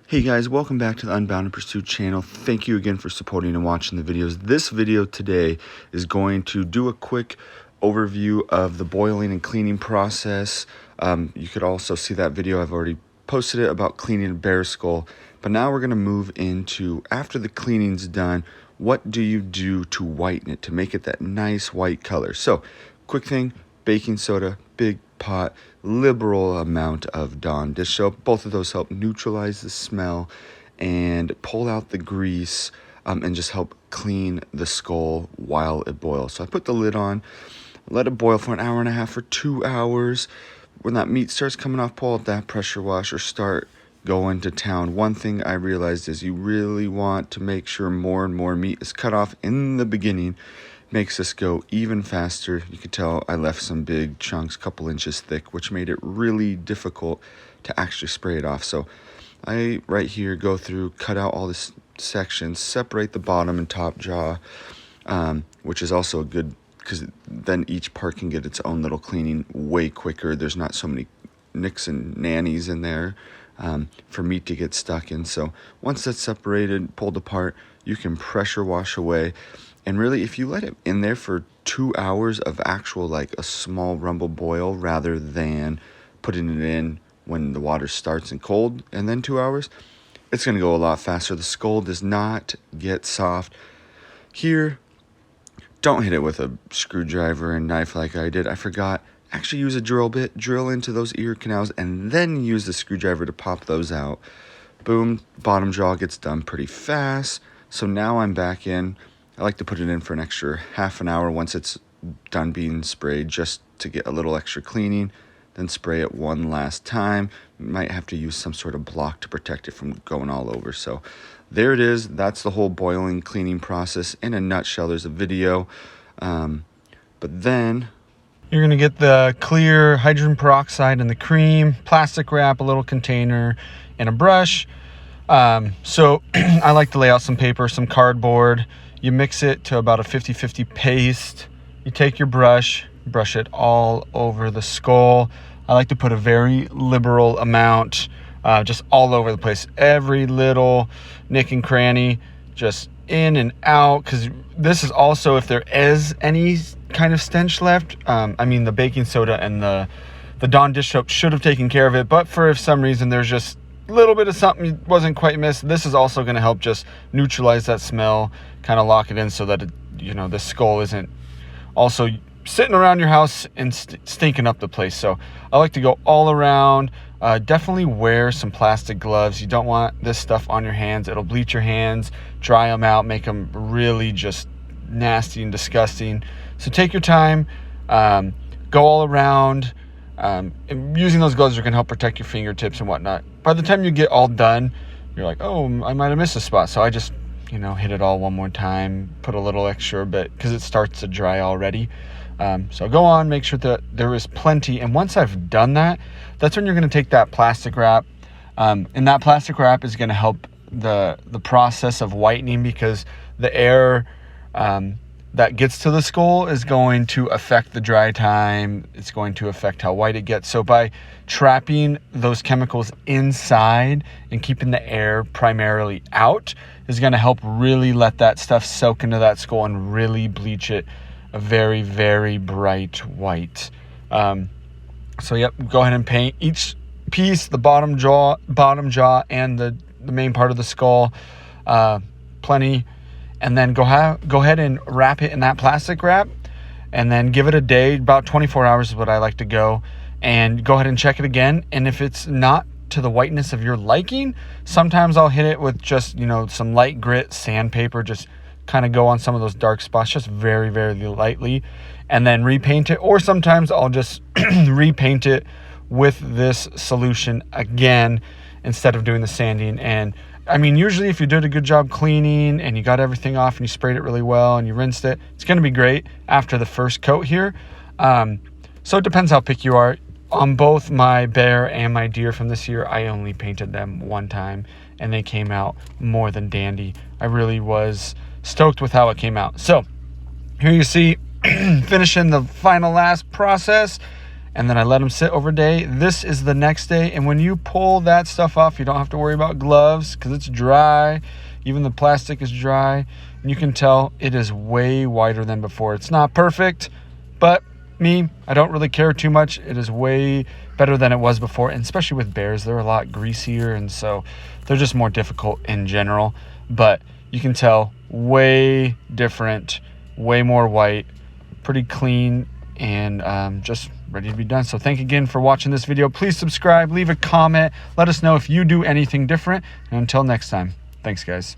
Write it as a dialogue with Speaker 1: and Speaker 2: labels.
Speaker 1: Hey guys, welcome back to the Unbound & Pursued channel. Thank you again for supporting and watching the videos. This video today is going to do a quick overview of the boiling and cleaning process. You could also see that video. I've already posted it about cleaning a bear skull. But now we're going to move into, after the cleaning's done, what do you do to whiten it, to make it that nice white color? So, quick thing, baking soda, big pot, liberal amount of Dawn dish soap. Both of those help neutralize the smell and pull out the grease and just help clean the skull while it boils. So I put the lid on, let it boil for an hour and a half or 2 hours. When that meat starts coming off, pull out that pressure washer, start going to town. One thing I realized is you really want to make sure more and more meat is cut off in the beginning. Makes this go even faster. You can tell I left some big chunks, couple inches thick, which made it really difficult to actually spray it off. So I, right here, go through, cut out all this sections, separate the bottom and top jaw, which is also a good, because then each part can get its own little cleaning way quicker. There's not so many nicks and nannies in there for meat to get stuck in. So once that's separated, pulled apart, you can pressure wash away. And really, if you let it in there for 2 hours of actual, like a small rumble boil, rather than putting it in when the water starts and cold and then 2 hours, it's going to go a lot faster. The skull does not get soft. Here, don't hit it with a screwdriver and knife like I did. I forgot. Actually use a drill bit, drill into those ear canals, and then use the screwdriver to pop those out. Boom, bottom jaw gets done pretty fast. So now I'm back in. I like to put it in for an extra half an hour once it's done being sprayed, just to get a little extra cleaning. Then spray it one last time. You might have to use some sort of block to protect it from going all over. So there it is. That's the whole boiling cleaning process in a nutshell. There's a video. But then you're going to get the clear hydrogen peroxide and the cream, plastic wrap, a little container, and a brush. So I like to lay out some paper, some cardboard. You mix it to about a 50-50 paste. You take your brush, brush it all over the skull. I like to put a very liberal amount, just all over the place. Every little nick and cranny, just in and out. Because this is also, if there is any kind of stench left, I mean, the baking soda and the Dawn dish soap should have taken care of it. But for if some reason there's just a little bit of something wasn't quite missed, this is also going to help just neutralize that smell, kind of lock it in so that the skull isn't also sitting around your house and stinking up the place. So I like to go all around. Definitely wear some plastic gloves. You don't want this stuff on your hands. It'll bleach your hands, dry them out, make them really just nasty and disgusting. So take your time, go all around. Using those gloves are going to help protect your fingertips and whatnot. By the time you get all done, you're like, oh, I might have missed a spot. So I just, hit it all one more time, put a little extra bit because it starts to dry already. So go on, make sure that there is plenty. And once I've done that, that's when you're going to take that plastic wrap. And that plastic wrap is going to help the process of whitening, because the air that gets to the skull is going to affect the dry time. It's going to affect how white it gets. So by trapping those chemicals inside and keeping the air primarily out is going to help really let that stuff soak into that skull and really bleach it a very, very bright white. So yep, go ahead and paint each piece, the bottom jaw and the main part of the skull, plenty. And then go ahead and wrap it in that plastic wrap, and then give it a day. About 24 hours is what I like to go, and go ahead and check it again. And if it's not to the whiteness of your liking, sometimes I'll hit it with just, some light grit sandpaper, just kind of go on some of those dark spots, just very, very lightly, and then repaint it. Or sometimes I'll just repaint it with this solution again instead of doing the sanding. And I mean, usually if you did a good job cleaning and you got everything off and you sprayed it really well and you rinsed it, it's going to be great after the first coat here. So it depends how picky you are. On both my bear and my deer from this year, I only painted them one time and they came out more than dandy. I really was stoked with how it came out. So here you see finishing the final last process.
Speaker 2: and then I let them sit over a day. This is the next day, and when you pull that stuff off, you don't have to worry about gloves because it's dry. Even the plastic is dry, and you can tell it is way whiter than before. It's not perfect, but I don't really care too much. It is way better than it was before, and especially with bears, they're a lot greasier, and so they're just more difficult in general. But you can tell way different, way more white, pretty clean, and just ready to be done. So thank you again for watching this video. Please subscribe, leave a comment, let us know if you do anything different, and until next time, thanks guys.